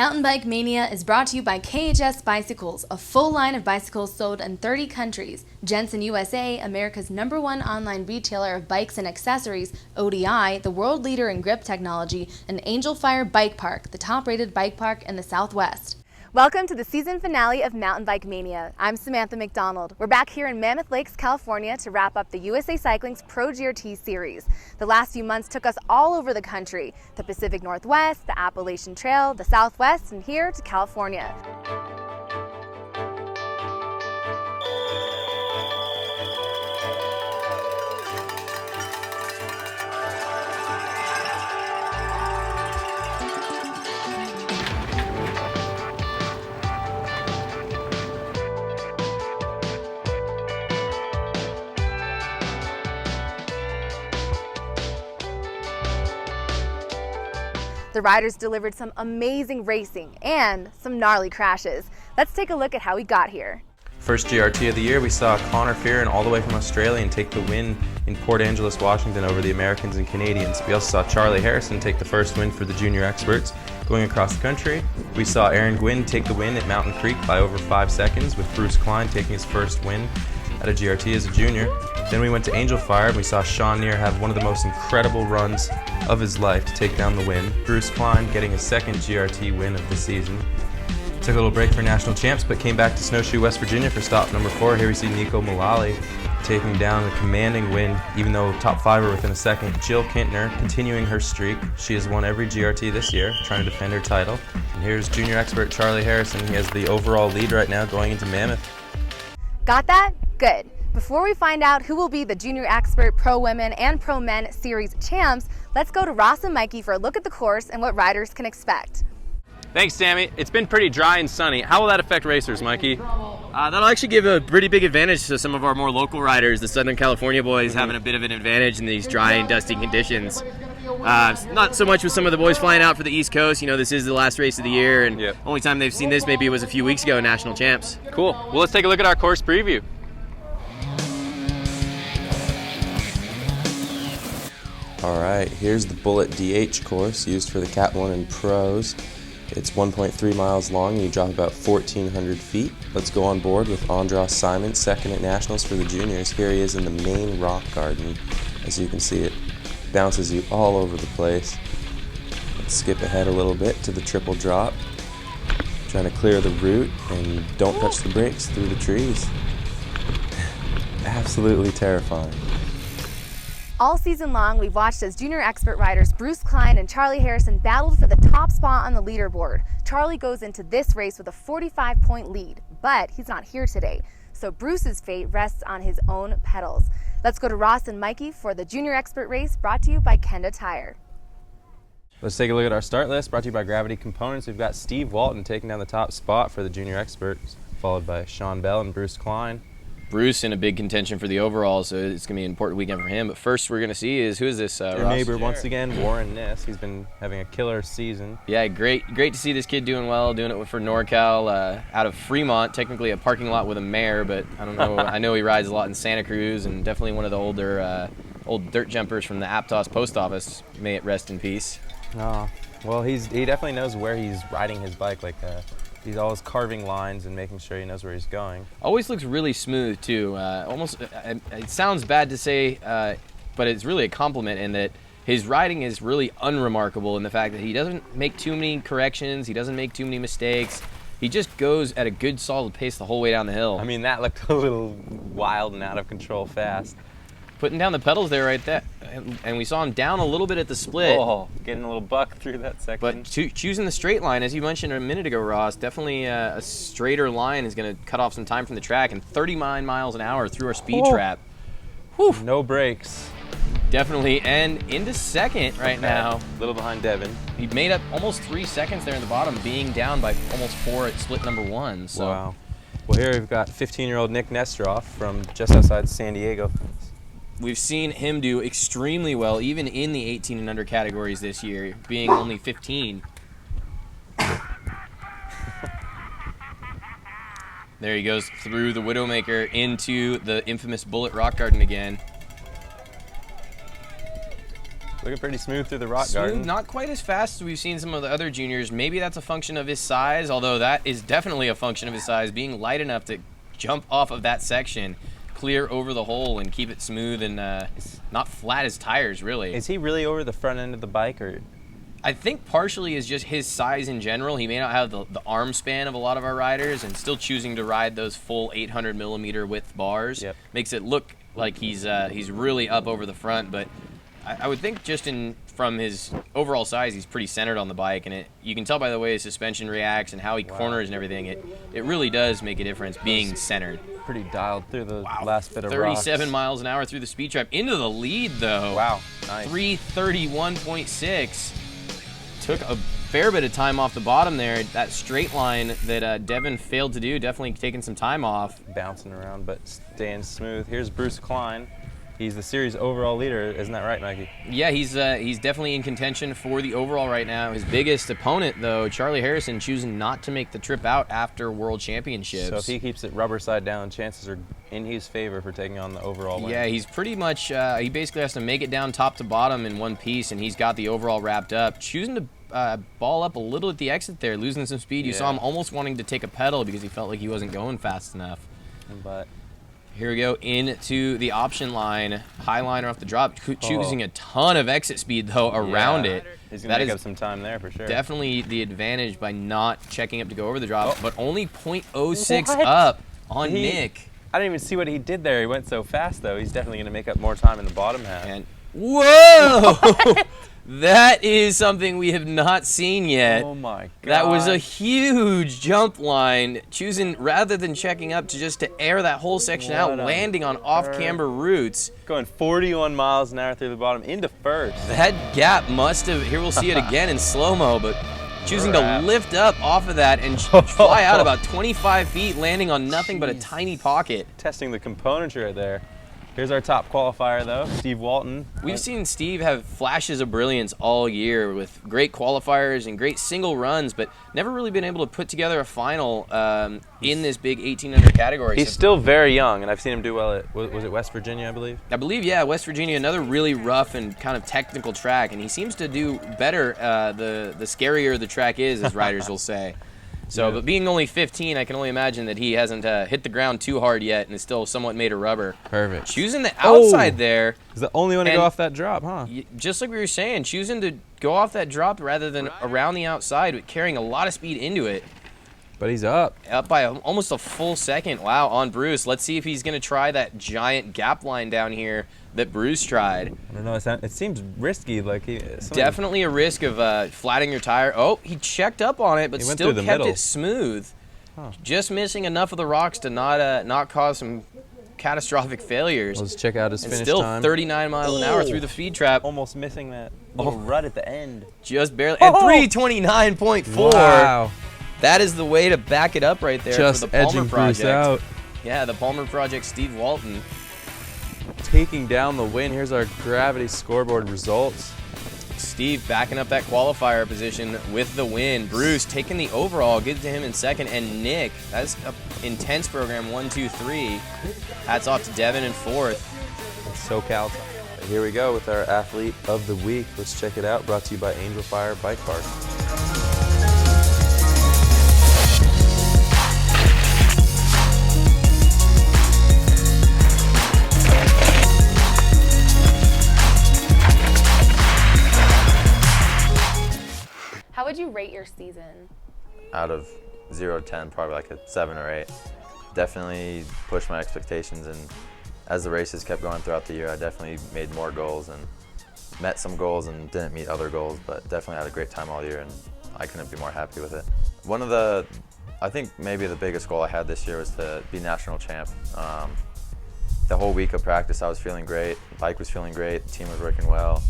Mountain Bike Mania is brought to you by KHS Bicycles, a full line of bicycles sold in 30 countries. Jensen USA, America's #1 online retailer of bikes and accessories, ODI, the world leader in grip technology, and Angel Fire Bike Park, the top-rated bike park in the Southwest. Welcome to the season finale of Mountain Bike Mania. I'm Samantha McDonald. We're back here in Mammoth Lakes, California to wrap up the USA Cycling's Pro GRT series. The last few months took us all over the country, the Pacific Northwest, the Appalachian Trail, the Southwest, and here to California. The riders delivered some amazing racing and some gnarly crashes. Let's take a look at how we got here. First GRT of the year, we saw Connor Fearon all the way from Australia and take the win in Port Angeles, Washington over the Americans and Canadians. We also saw Charlie Harrison take the first win for the junior experts going across the country. We saw Aaron Gwynn take the win at Mountain Creek by over 5 seconds, with Bruce Klein taking his first win at a GRT as a junior. Then we went to Angel Fire and we saw Sean Neer have one of the most incredible runs of his life to take down the win. Bruce Klein getting his second GRT win of the season. Took a little break for national champs, but came back to Snowshoe, West Virginia for stop number 4. Here we see Nico Mullally taking down a commanding win, even though top 5 are within a second. Jill Kintner continuing her streak. She has won every GRT this year, trying to defend her title. And here's junior expert Charlie Harrison. He has the overall lead right now going into Mammoth. Got that? Good. Before we find out who will be the Junior Expert Pro Women and Pro Men Series champs, let's go to Ross and Mikey for a look at the course and what riders can expect. Thanks, Sammy. It's been pretty dry and sunny. How will that affect racers, Mikey? That'll actually give a pretty big advantage to some of our more local riders. The Southern California boys having a bit of an advantage in these dry and dusty conditions. Not so much with some of the boys flying out for the East Coast. You know, this is the last race of the year, and only time they've seen this maybe was a few weeks ago, national champs. Cool. Well, let's take a look at our course preview. Alright, here's the Bullet DH course used for the Cat 1 and Pros. It's 1.3 miles long and you drop about 1,400 feet. Let's go on board with Andras Simon, second at Nationals for the juniors. Here he is in the main rock garden. As you can see, it bounces you all over the place. Let's skip ahead a little bit to the triple drop. Trying to clear the route and don't touch the brakes through the trees. Absolutely terrifying. All season long, we've watched as junior expert riders Bruce Klein and Charlie Harrison battled for the top spot on the leaderboard. Charlie goes into this race with a 45-point lead, but he's not here today, so Bruce's fate rests on his own pedals. Let's go to Ross and Mikey for the junior expert race brought to you by Kenda Tire. Let's take a look at our start list brought to you by Gravity Components. We've got Steve Walton taking down the top spot for the junior experts, followed by Sean Bell and Bruce Klein. Bruce in a big contention for the overall, so it's going to be an important weekend for him. But first we're going to see is, who is this, Your Ross? neighbor once again, Warren Niss. He's been having a killer season. Yeah, great to see this kid doing well, doing it for NorCal, out of Fremont, technically a parking lot with a mayor, but I don't know. I know he rides a lot in Santa Cruz, and definitely one of the older old dirt jumpers from the Aptos post office. May it rest in peace. Oh, well, he definitely knows where he's riding his bike. He's always carving lines and making sure he knows where he's going. Always looks really smooth too. It sounds bad to say, but it's really a compliment in that his riding is really unremarkable in the fact that he doesn't make too many corrections, he doesn't make too many mistakes. He just goes at a good solid pace the whole way down the hill. I mean, that looked a little wild and out of control fast. Putting down the pedals there right there, and we saw him down a little bit at the split. Oh, getting a little buck through that section. But choosing the straight line, as you mentioned a minute ago, Ross, definitely a straighter line is going to cut off some time from the track, and 39 miles an hour through our speed trap. Whew. No brakes. Definitely, and into second right now. A little behind Devin. He made up almost 3 seconds there in the bottom, being down by almost 4 at split number 1. So. Wow. Well, here we've got 15-year-old Nick Nestroff from just outside San Diego. We've seen him do extremely well, even in the 18 and under categories this year, being only 15. There he goes through the Widowmaker into the infamous Bullet Rock Garden again. looking pretty smooth through the rock garden. Not quite as fast as we've seen some of the other juniors. Maybe that's a function of his size, although that is definitely a function of his size, being light enough to jump off of that section, clear over the hole, and keep it smooth and not flat as tires, really. Is he really over the front end of the bike, or? I think partially is just his size in general. He may not have the arm span of a lot of our riders, and still choosing to ride those full 800 millimeter width bars makes it look like he's really up over the front. But I would think just from his overall size, he's pretty centered on the bike, and you can tell by the way his suspension reacts and how he corners and everything. It really does make a difference being centered. Pretty dialed through the last bit of 37 rocks. miles an hour through the speed trap. Into the lead, though. Wow, nice. 331.6. Took a fair bit of time off the bottom there. That straight line that Devin failed to do, definitely taking some time off. Bouncing around, but staying smooth. Here's Bruce Klein. He's the series overall leader, isn't that right, Mikey? Yeah, he's definitely in contention for the overall right now. His biggest opponent, though, Charlie Harrison, choosing not to make the trip out after World Championships. So if he keeps it rubber side down, chances are in his favor for taking on the overall win. Yeah, he's pretty much, he basically has to make it down top to bottom in one piece, and he's got the overall wrapped up. Choosing to ball up a little at the exit there, losing some speed. You saw him almost wanting to take a pedal because he felt like he wasn't going fast enough. But here we go into the option line, high liner off the drop, choosing a ton of exit speed though around it. He's gonna make up some time there for sure. Definitely the advantage by not checking up to go over the drop, but only 0.06 up on Nick. I didn't even see what he did there. He went so fast though. He's definitely gonna make up more time in the bottom half. And whoa! That is something we have not seen yet. Oh my god. That was a huge jump line, choosing rather than checking up to air that whole section out, landing on off-camber roots. Going 41 miles an hour through the bottom into first. That gap must have, here we'll see it again in slow-mo, but choosing to lift up off of that and fly out about 25 feet, landing on nothing but a tiny pocket. Testing the componentry right there. Here's our top qualifier, though, Steve Walton. We've seen Steve have flashes of brilliance all year with great qualifiers and great single runs, but never really been able to put together a final in this big 1800 category. He's still very young, and I've seen him do well at, was it West Virginia, I believe? I believe, yeah, West Virginia, another really rough and kind of technical track, and he seems to do better the scarier the track is, as riders will say. So, but being only 15, I can only imagine that he hasn't hit the ground too hard yet and is still somewhat made of rubber. Perfect. Choosing the outside there. He's the only one to go off that drop, huh? Just like we were saying, choosing to go off that drop rather than around the outside, but carrying a lot of speed into it. But he's up. Up by almost a full second. Wow, on Bruce. Let's see if he's going to try that giant gap line down here that Bruce tried. I don't know. It seems risky. Like definitely a risk of flattening your tire. Oh, he checked up on it, but still kept it smooth. Huh. Just missing enough of the rocks to not cause some catastrophic failures. Let's check out his finish still time. 39 miles an hour through the feed trap. Almost missing that little rut at the end. Just barely. And 329.4. Wow. That is the way to back it up right there just for the Palmer edging Project. Bruce out. Yeah, the Palmer Project, Steve Walton. Taking down the win. Here's our gravity scoreboard results. Steve backing up that qualifier position with the win. Bruce taking the overall, good to him in second. And Nick, that's an intense program, 1, 2, 3. Hats off to Devin in fourth. SoCal. Here we go with our athlete of the week. Let's check it out. Brought to you by Angel Fire Bike Park. How would you rate your season? Out of 0 to 10, probably like a 7 or 8. Definitely pushed my expectations, and as the races kept going throughout the year, I definitely made more goals and met some goals and didn't meet other goals, but definitely had a great time all year, and I couldn't be more happy with it. One of the, I think maybe the biggest goal I had this year was to be national champ. The whole week of practice, I was feeling great. The bike was feeling great. The team was working well.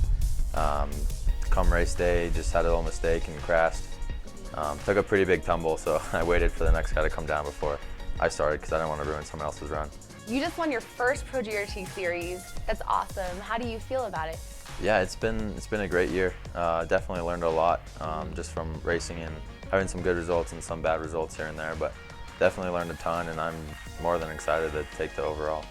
Come race day, just had a little mistake and crashed. Took a pretty big tumble, so I waited for the next guy to come down before I started because I didn't want to ruin someone else's run. You just won your first Pro GRT series. That's awesome. How do you feel about it? Yeah, it's been a great year. Definitely learned a lot just from racing and having some good results and some bad results here and there, but definitely learned a ton, and I'm more than excited to take the overall.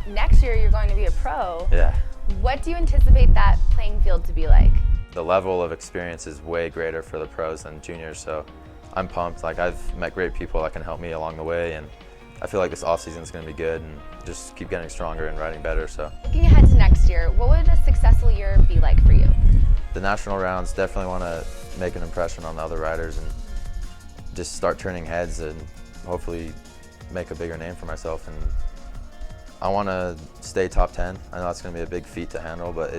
Next year you're going to be a pro. Yeah. What do you anticipate that playing field to be like? The level of experience is way greater for the pros than juniors, so I'm pumped. Like, I've met great people that can help me along the way, and I feel like this offseason is going to be good and just keep getting stronger and riding better. So, Looking ahead to next year, what would a successful year be like for you? the national rounds definitely want to make an impression on the other riders and just start turning heads and hopefully make a bigger name for myself. And I want to stay top 10. I know it's going to be a big feat to handle, but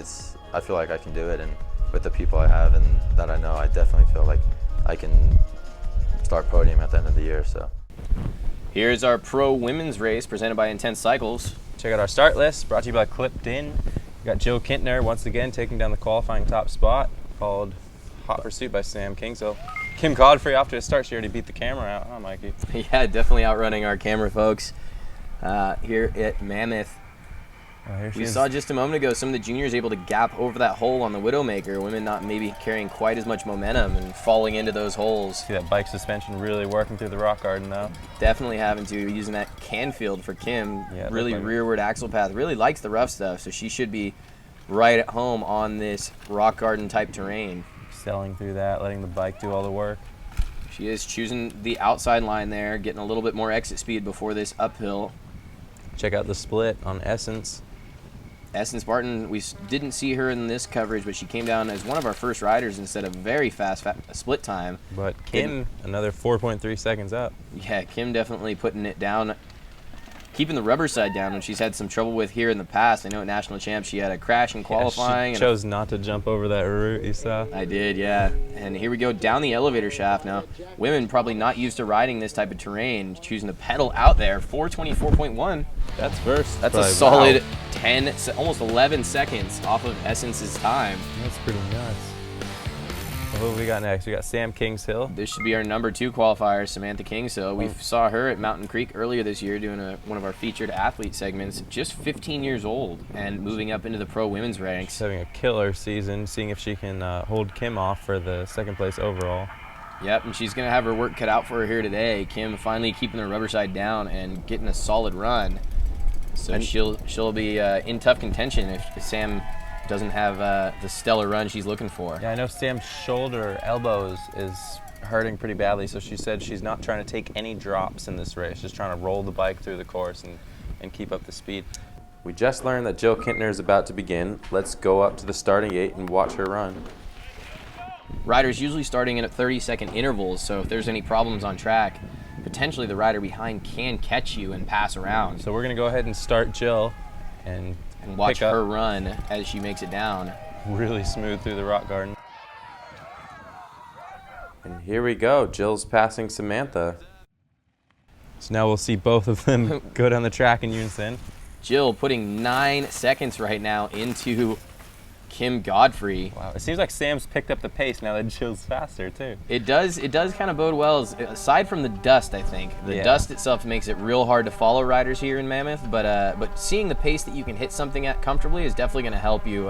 I feel like I can do it, and with the people I have and that I know, I definitely feel like I can start podium at the end of the year. So, Here's our pro women's race presented by Intense Cycles. Check out our start list, brought to you by Clipped In. We got Jill Kintner once again taking down the qualifying top spot, followed hot pursuit by Sam Kingshill. Kim Godfrey off to a start. She already beat the camera out, huh, Mikey? Yeah, definitely outrunning our camera folks here at Mammoth. We saw just a moment ago some of the juniors able to gap over that hole on the Widowmaker. Women not maybe carrying quite as much momentum and falling into those holes. See that bike suspension really working through the rock garden though. Definitely having to, using that Canfield for Kim. Yeah, really like rearward axle path. Really likes the rough stuff, so she should be right at home on this rock garden type terrain. Selling through that, letting the bike do all the work. She is choosing the outside line there, getting a little bit more exit speed before this uphill. Check out the split on Essence. Essence Barton, we didn't see her in this coverage, but she came down as one of our first riders instead of very fast split time. But Kim, another 4.3 seconds up. Yeah, Kim definitely putting it down, keeping the rubber side down, when she's had some trouble with here in the past. I know at National Champs she had a crash in qualifying. Yeah, she chose not to jump over that route, you saw. I did, yeah. And here we go down the elevator shaft now. Women probably not used to riding this type of terrain, choosing to pedal out there. 424.1. That's first. That's a But, solid wow, 10, almost 11 seconds off of Essence's time. that's pretty nuts. Well, who we got next? We got Sam Kingshill. This should be our number 2 qualifier, Samantha Kingshill. We saw her at Mountain Creek earlier this year doing one of our featured athlete segments. Just 15 years old and moving up into the pro women's ranks. She's having a killer season, seeing if she can hold Kim off for the second place overall. Yep, and she's going to have her work cut out for her here today. Kim finally keeping the rubber side down and getting a solid run. So And she'll be in tough contention if Sam doesn't have the stellar run she's looking for. Yeah, I know Sam's shoulder, elbows is hurting pretty badly, so she said she's not trying to take any drops in this race, just trying to roll the bike through the course and keep up the speed. We just learned that Jill Kintner is about to begin. Let's go up to the starting gate and watch her run. Riders usually starting in at 30-second intervals, so if there's any problems on track, potentially the rider behind can catch you and pass around. So we're going to go ahead and start Jill and watch pick up her run as she makes it down. really smooth through the rock garden. And here we go. Jill's passing Samantha. So now we'll see both of them go down the track in unison. Jill putting 9 seconds right now into Kim Godfrey. Wow, it seems like Sam's picked up the pace now that Jill's faster too. It does kind of bode well, aside from the dust, I think. The dust itself makes it real hard to follow riders here in Mammoth, but seeing the pace that you can hit something at comfortably is definitely going to help you,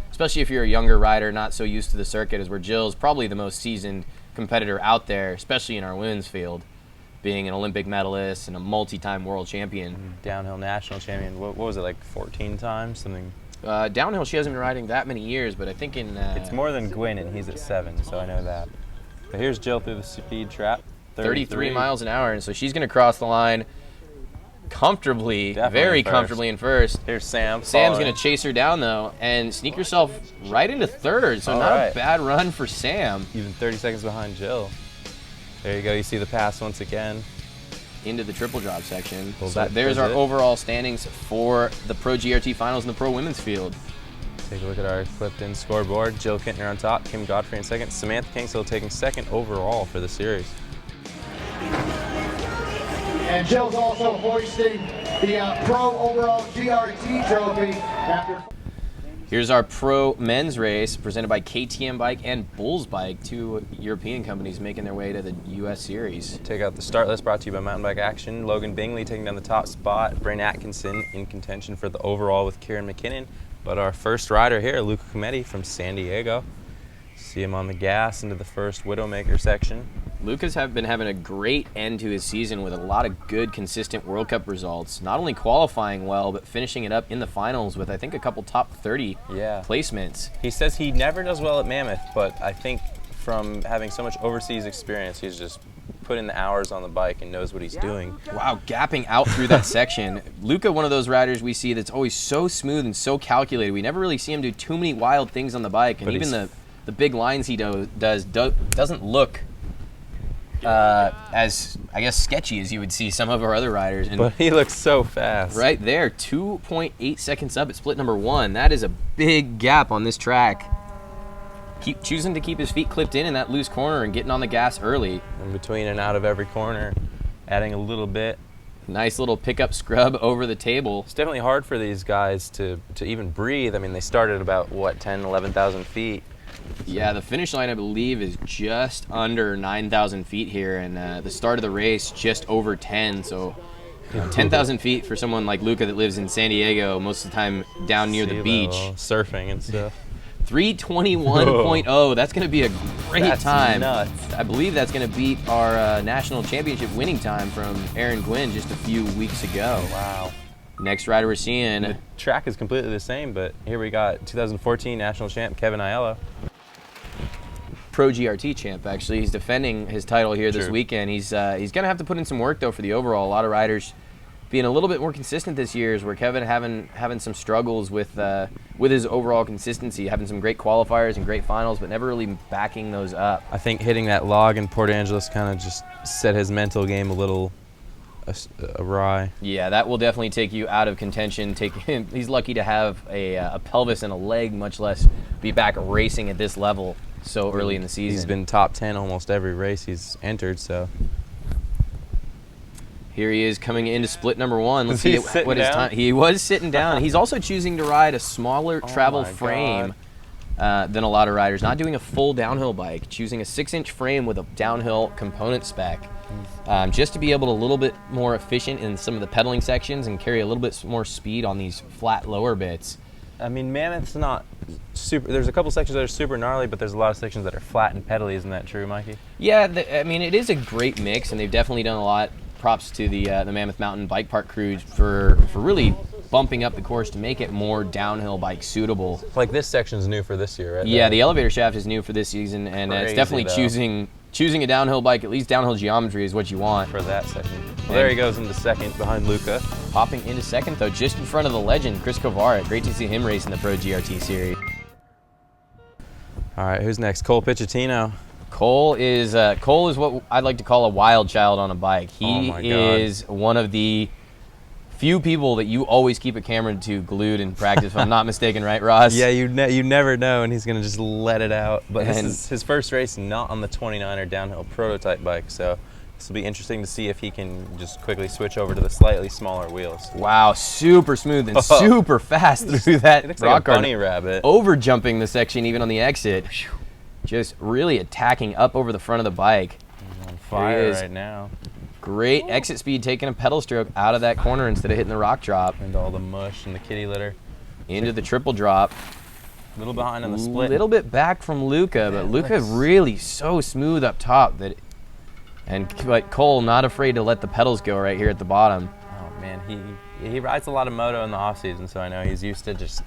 especially if you're a younger rider, not so used to the circuit, as where Jill's probably the most seasoned competitor out there, especially in our women's field, being an Olympic medalist and a multi-time world champion. Downhill national champion, what was it, like 14 times? Something. Downhill, she hasn't been riding that many years, but I think in... It's more than Gwyn, and he's at 7, so I know that. But here's Jill through the speed trap. 33 miles an hour, and so she's going to cross the line comfortably, Definitely very first. comfortably in first. Here's Sam. Sam's going to chase her down, though, and sneak herself right into third, so not a bad run for Sam. Even 30 seconds behind Jill. There you go, you see the pass once again. Into the triple drop section. Well, So there's our overall standings for the Pro GRT Finals in the pro women's field. Take a look at our clipped-in scoreboard. Jill Kintner on top, Kim Godfrey in second, Samantha Kingshill taking second overall for the series. And Jill's also hoisting the Pro overall GRT trophy after. Here's our pro men's race presented by KTM Bike and Bulls Bike, 2 European companies making their way to the U.S. Series. Take out the start list brought to you by Mountain Bike Action. Logan Bingley taking down the top spot. Brain Atkinson in contention for the overall with Kieran McKinnon. But our first rider here, Luca Cometti from San Diego. See him on the gas into the first Widowmaker section. Luca's been having a great end to his season with a lot of good, consistent World Cup results. Not only qualifying well, but finishing it up in the finals with, I think, a couple top 30 placements. He says he never does well at Mammoth, but I think from having so much overseas experience, he's just put in the hours on the bike and knows what he's doing. Wow, gapping out through that section. Luca, one of those riders we see that's always so smooth and so calculated. We never really see him do too many wild things on the bike, and even the big lines he doesn't look as, I guess, sketchy as you would see some of our other riders. And but he looks so fast. Right there, 2.8 seconds up at split number 1. That is a big gap on this track. Choosing to keep his feet clipped in that loose corner and getting on the gas early. In between and out of every corner, adding a little bit. Nice little pickup scrub over the table. It's definitely hard for these guys to even breathe. I mean, they started about, what, 10, 11,000 feet? Yeah, the finish line, I believe, is just under 9,000 feet here, and the start of the race just over 10, so 10,000 feet for someone like Luca that lives in San Diego, most of the time down near the beach. Surfing and stuff. 3:21.0, that's going to be a great time. Nuts. I believe that's going to beat our national championship winning time from Aaron Gwynn just a few weeks ago. Wow. Next rider we're seeing. The track is completely the same, but here we got 2014 national champ Kevin Aiello. Pro GRT champ, actually. He's defending his title here this weekend. He's going to have to put in some work, though, for the overall. A lot of riders being a little bit more consistent this year, is where Kevin having some struggles with his overall consistency, having some great qualifiers and great finals, but never really backing those up. I think hitting that log in Port Angeles kind of just set his mental game a little awry. Yeah, that will definitely take you out of contention. He's lucky to have a pelvis and a leg, much less be back racing at this level so early in the season. He's been top 10 almost every race he's entered, so. Here he is coming into split number 1. Let's see what his time. He was sitting down. He's also choosing to ride a smaller travel frame than a lot of riders. Not doing a full downhill bike, choosing a 6-inch frame with a downhill component spec, just to be able to a little bit more efficient in some of the pedaling sections and carry a little bit more speed on these flat lower bits. I mean, Mammoth's not super. There's a couple sections that are super gnarly, but there's a lot of sections that are flat and pedally. Isn't that true, Mikey? Yeah, I mean, it is a great mix, and they've definitely done a lot. Props to the Mammoth Mountain bike park crew for really bumping up the course to make it more downhill bike suitable. Like this section's new for this year, right? Yeah, the elevator shaft is new for this season, and it's definitely choosing a downhill bike. At least downhill geometry is what you want for that section. Well, there he goes into second behind Luca. Popping into second though, just in front of the legend Chris Kovarik. Great to see him racing the Pro GRT series. All right, who's next? Cole Pichettino. Cole is what I'd like to call a wild child on a bike. He is one of the few people that you always keep a camera to glued in practice, if I'm not mistaken, right, Ross? Yeah, you never know, and he's going to just let it out. But this is his first race not on the 29er downhill prototype bike, so this will be interesting to see if he can just quickly switch over to the slightly smaller wheels. Wow, super smooth and super fast through that rock like a bunny rabbit. Over jumping the section even on the exit. Just really attacking up over the front of the bike. He's on fire right now. Great exit speed, taking a pedal stroke out of that corner instead of hitting the rock drop. Into all the mush and the kitty litter. Into the triple drop. A little behind on the split. A little bit back from Luca, but Luca really so smooth up top but Cole not afraid to let the pedals go right here at the bottom. Oh man, he rides a lot of moto in the off season, so I know he's used to just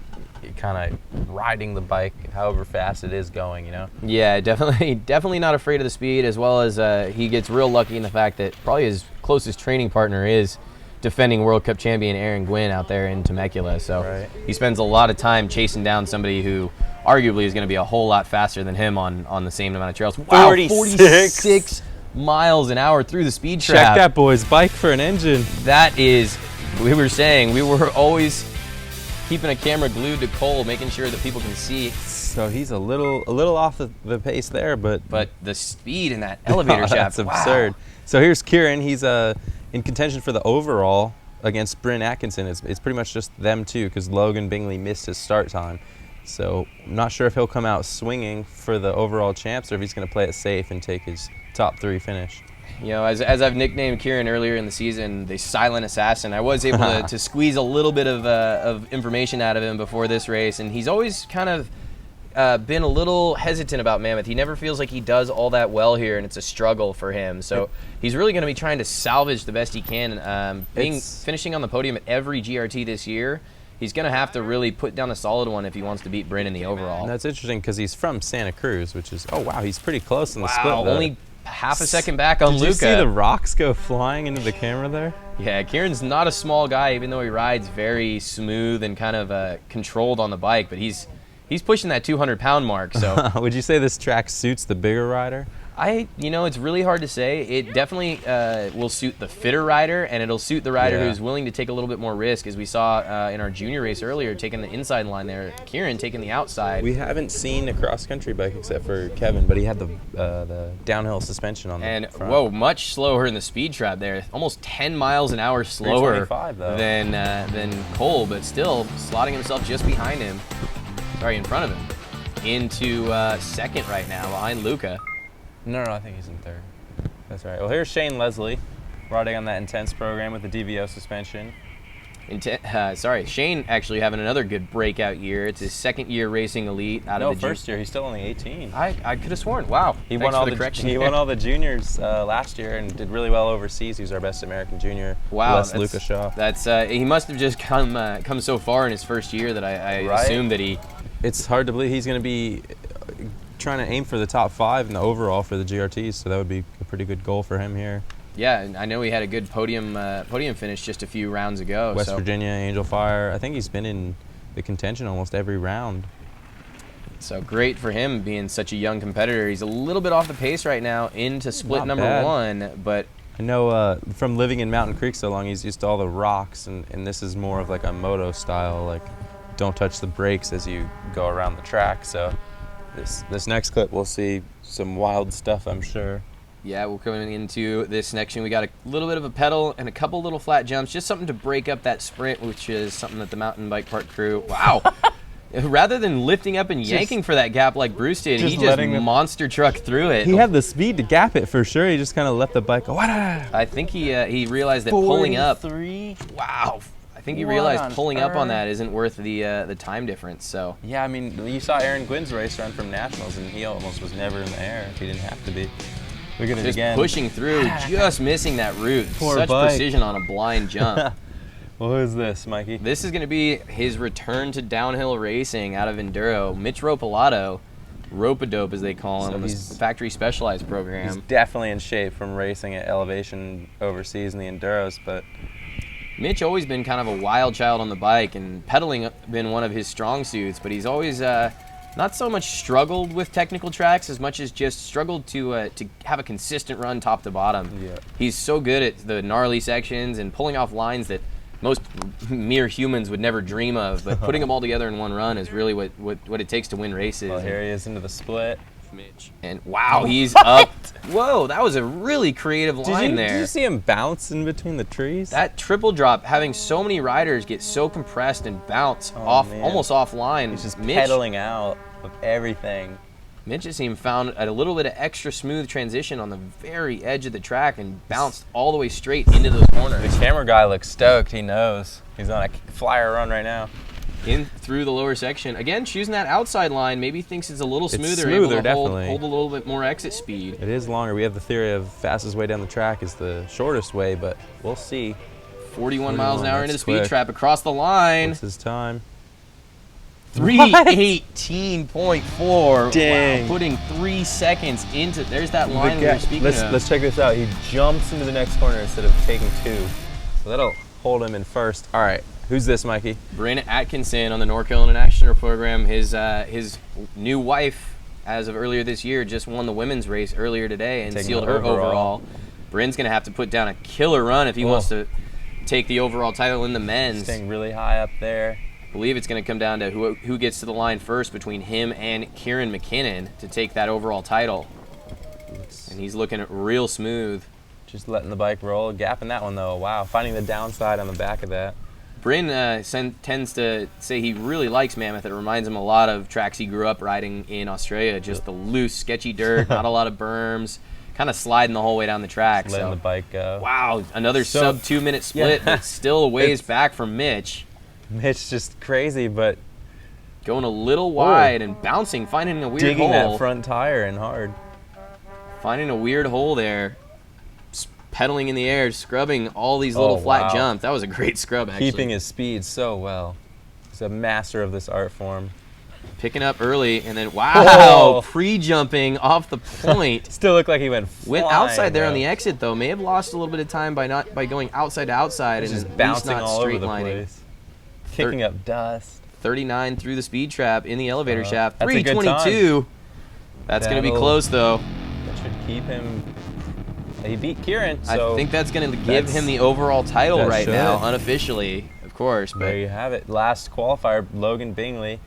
kind of riding the bike however fast it is going, you know? Yeah, definitely not afraid of the speed, as well as he gets real lucky in the fact that probably his closest training partner is defending World Cup champion Aaron Gwynn out there in Temecula. So he spends a lot of time chasing down somebody who arguably is going to be a whole lot faster than him on the same amount of trails. Wow, 46 miles an hour through the speed trap. Check that boy's bike for an engine. That is, we were always keeping a camera glued to Cole, making sure that people can see. So he's a little off the pace there, but the speed in that elevator shaft, that's absurd. So here's Kieran. He's in contention for the overall against Bryn Atkinson. It's pretty much just them two because Logan Bingley missed his start time. So I'm not sure if he'll come out swinging for the overall champs or if he's going to play it safe and take his top 3 finish. You know, as I've nicknamed Kieran earlier in the season, the silent assassin, I was able to squeeze a little bit of information out of him before this race, and he's always kind of been a little hesitant about Mammoth. He never feels like he does all that well here, and it's a struggle for him. So he's really going to be trying to salvage the best he can. Finishing on the podium at every GRT this year, he's going to have to really put down a solid one if he wants to beat Bryn in the overall. And that's interesting because he's from Santa Cruz, which is, oh wow, he's pretty close in the split. Only half a second back on Luca. Did you see the rocks go flying into the camera there? Yeah, Kieran's not a small guy, even though he rides very smooth and kind of controlled on the bike, but he's pushing that 200-pound mark. So would you say this track suits the bigger rider? It's really hard to say. It definitely will suit the fitter rider, and it'll suit the rider who's willing to take a little bit more risk, as we saw in our junior race earlier, taking the inside line there. Kieran taking the outside. We haven't seen a cross-country bike except for Kevin, but he had the downhill suspension on the front. Whoa, much slower in the speed trap there. Almost 10 miles an hour slower than Cole, but still slotting himself just behind him. Sorry, in front of him. Into second right now, behind Luca. No, I think he's in third. That's right. Well, here's Shane Leslie riding on that Intense program with the DVO suspension. Shane actually having another good breakout year. It's his second year racing elite out of the first year. He's still only 18. I could have sworn. Wow. He won all the juniors last year and did really well overseas. He was our best American junior. Wow. Less Luca Shaw. He must have just come so far in his first year that I assume that he. It's hard to believe he's going to be trying to aim for the top 5 in the overall for the GRTs, so that would be a pretty good goal for him here. Yeah, I know he had a good podium finish just a few rounds ago. West Virginia, Angel Fire. I think he's been in the contention almost every round. So great for him being such a young competitor. He's a little bit off the pace right now into split number 1, but I know from living in Mountain Creek so long, he's used to all the rocks, and this is more of like a moto style, like don't touch the brakes as you go around the track. So this next clip, we'll see some wild stuff, I'm sure. Yeah, we're coming into this section. We got a little bit of a pedal and a couple little flat jumps, just something to break up that sprint, which is something that the mountain bike park crew, wow. Rather than lifting up and yanking for that gap like Bruce did, he just monster truck through it. He had the speed to gap it for sure. He just kind of let the bike go. I think he realized that pulling up. Wow. I think he realized pulling up on that isn't worth the time difference. So yeah, I mean, you saw Aaron Gwynn's race run from Nationals, and he almost was never in the air if he didn't have to be. Look at it again. Pushing through, just missing that route. Such precision on a blind jump. Well, who's this, Mikey? This is going to be his return to downhill racing out of Enduro. Mitch Ropalato, Rope-A-Dope as they call him, this factory specialized program. He's definitely in shape from racing at elevation overseas in the Enduros, but Mitch always been kind of a wild child on the bike, and pedaling been one of his strong suits, but he's always not so much struggled with technical tracks as much as just struggled to have a consistent run top to bottom. Yeah. He's so good at the gnarly sections and pulling off lines that most mere humans would never dream of, but putting them all together in one run is really what it takes to win races. Well, here he is into the split. Mitch. And wow, he's up. Whoa, that was a really creative line there. Did you see him bounce in between the trees? That triple drop, having so many riders get so compressed and bounce almost offline. He's just pedaling out of everything. Mitch, it seemed, found a little bit of extra smooth transition on the very edge of the track and bounced all the way straight into those corners. The camera guy looks stoked. He knows. He's on a flyer run right now. In through the lower section. Again, choosing that outside line, maybe thinks it's a little smoother. It's smoother, able to definitely. Hold a little bit more exit speed. It is longer. We have the theory of fastest way down the track is the shortest way, but we'll see. 41 miles an hour into the speed trap across the line. What's his time? 3:18.4. Dang. Wow, putting 3 seconds into. There's that line we were speaking of. Let's check this out. He jumps into the next corner instead of taking 2. So that'll hold him in first. All right. Who's this, Mikey? Bryn Atkinson on the Norco International program. His new wife, as of earlier this year, just won the women's race earlier today and sealed her overall. Bryn's going to have to put down a killer run if he wants to take the overall title in the men's. Staying really high up there. I believe it's going to come down to who gets to the line first between him and Kieran McKinnon to take that overall title. And he's looking real smooth. Just letting the bike roll. Gap in that one, though. Wow. Finding the downside on the back of that. Bryn tends to say he really likes Mammoth. It reminds him a lot of tracks he grew up riding in Australia. Just the loose, sketchy dirt, not a lot of berms, kind of sliding the whole way down the track. Just letting the bike go. Wow, another sub 2 minute split, but still a ways back from Mitch. Mitch just crazy, but Going a little wide and bouncing, finding a weird Digging hole. that front tire in hard. Finding a weird hole there. Pedaling in the air, scrubbing all these little flat jumps. That was a great scrub, actually. Keeping his speed so well. He's a master of this art form. Picking up early, and then, wow, pre-jumping off the point. Still looked like he went flying. Went outside there on the exit, though. May have lost a little bit of time by going outside to outside and just at bouncing least not all over the straight-lining. place. Kicking up dust. 39 through the speed trap in the elevator shaft. That's a good 322. That's going to be close, though. That should keep him. He beat Kieran, so I think that's going to give him the overall title right now, should. unofficially, of course. But there you have it. Last qualifier, Logan Bingley,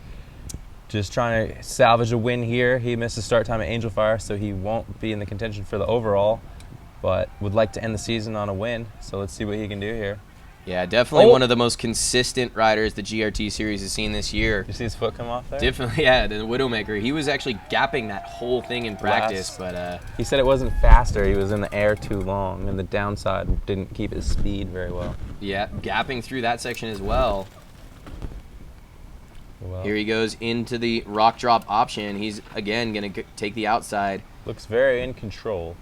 just trying to salvage a win here. He missed his start time at Angel Fire, so he won't be in the contention for the overall, but would like to end the season on a win. So let's see what he can do here. yeah, definitely one of the most consistent riders the GRT series has seen this year. You see his foot come off there? Definitely, yeah, the Widowmaker. He was actually gapping that whole thing in practice, but he said it wasn't faster. He was in the air too long, and the downside didn't keep his speed very well. yeah, gapping through that section as well. Here he goes into the rock drop option. He's, again, going to take the outside. Looks very in control.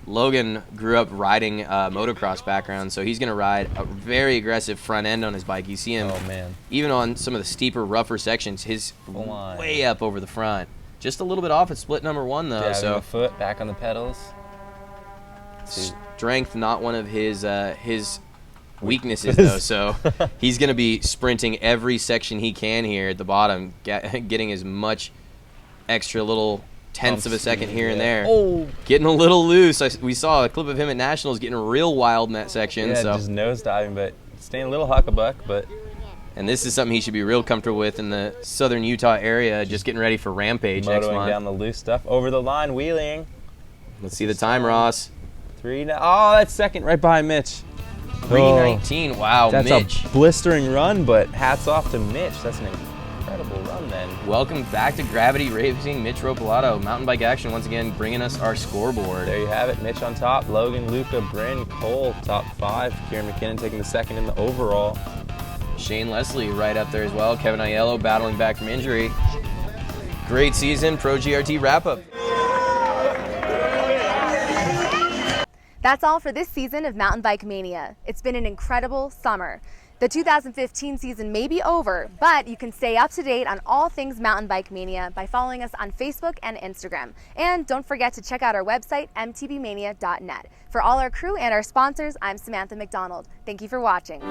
Logan grew up riding motocross background, so he's going to ride a very aggressive front end on his bike. You see him, even on some of the steeper, rougher sections, his way up over the front. Just a little bit off at split number 1, though. Dabbing So the foot back on the pedals. strength, not one of his weaknesses, though. So he's going to be sprinting every section he can here at the bottom, getting as much extra little tenths of a second here and there. Getting a little loose. We saw a clip of him at Nationals getting real wild in that section. Yeah, so just nose diving, but staying a little huckabuck. And this is something he should be real comfortable with in the southern Utah area, just getting ready for Rampage next month. Down the loose stuff. Over the line, wheeling. Let's see the time, Ross. That's second, right behind Mitch. 3:19. Wow, that's Mitch. a blistering run, but hats off to Mitch. That's an incredible run, then. Welcome back to Gravity Racing, Mitch Ropolato. Mountain bike action once again, bringing us our scoreboard. There you have it. Mitch on top. Logan, Luca, Bryn, Cole, top 5. Kieran McKinnon taking the second in the overall. Shane Leslie right up there as well. Kevin Aiello battling back from injury. Great season, Pro GRT wrap-up. That's all for this season of Mountain Bike Mania. It's been an incredible summer. The 2015 season may be over, but you can stay up to date on all things Mountain Bike Mania by following us on Facebook and Instagram. And don't forget to check out our website, mtbmania.net. For all our crew and our sponsors, I'm Samantha McDonald. Thank you for watching.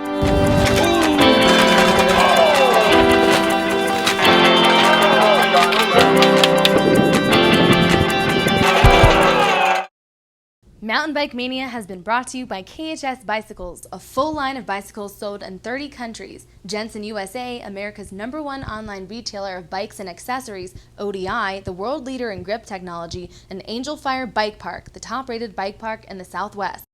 Mountain Bike Mania has been brought to you by KHS Bicycles, a full line of bicycles sold in 30 countries. Jensen USA, America's #1 online retailer of bikes and accessories, ODI, the world leader in grip technology, and Angel Fire Bike Park, the top-rated bike park in the Southwest.